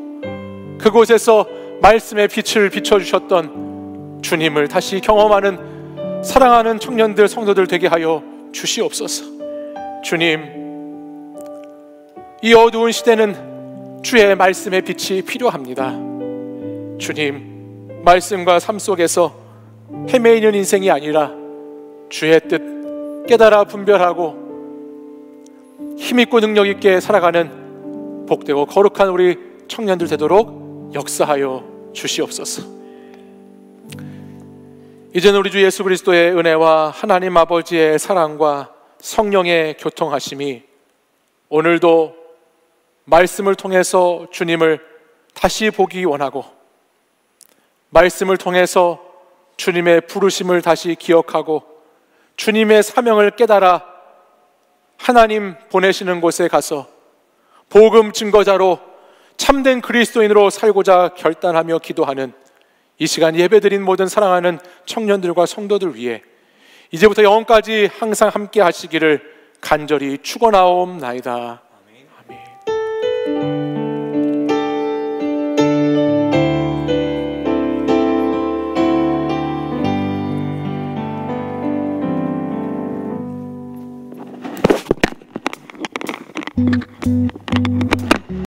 그곳에서 말씀의 빛을 비춰주셨던 주님을 다시 경험하는 사랑하는 청년들, 성도들 되게 하여 주시옵소서. 주님, 이 어두운 시대는 주의 말씀의 빛이 필요합니다. 주님, 말씀과 삶 속에서 헤매이는 인생이 아니라 주의 뜻 깨달아 분별하고 힘있고 능력있게 살아가는 복되고 거룩한 우리 청년들 되도록 역사하여 주시옵소서. 이제는 우리 주 예수 그리스도의 은혜와 하나님 아버지의 사랑과 성령의 교통하심이 오늘도 말씀을 통해서 주님을 다시 보기 원하고 말씀을 통해서 주님의 부르심을 다시 기억하고 주님의 사명을 깨달아 하나님 보내시는 곳에 가서 복음 증거자로 참된 그리스도인으로 살고자 결단하며 기도하는 이 시간 예배드린 모든 사랑하는 청년들과 성도들 위해 이제부터 영원까지 항상 함께 하시기를 간절히 축원하옵나이다. 아멘.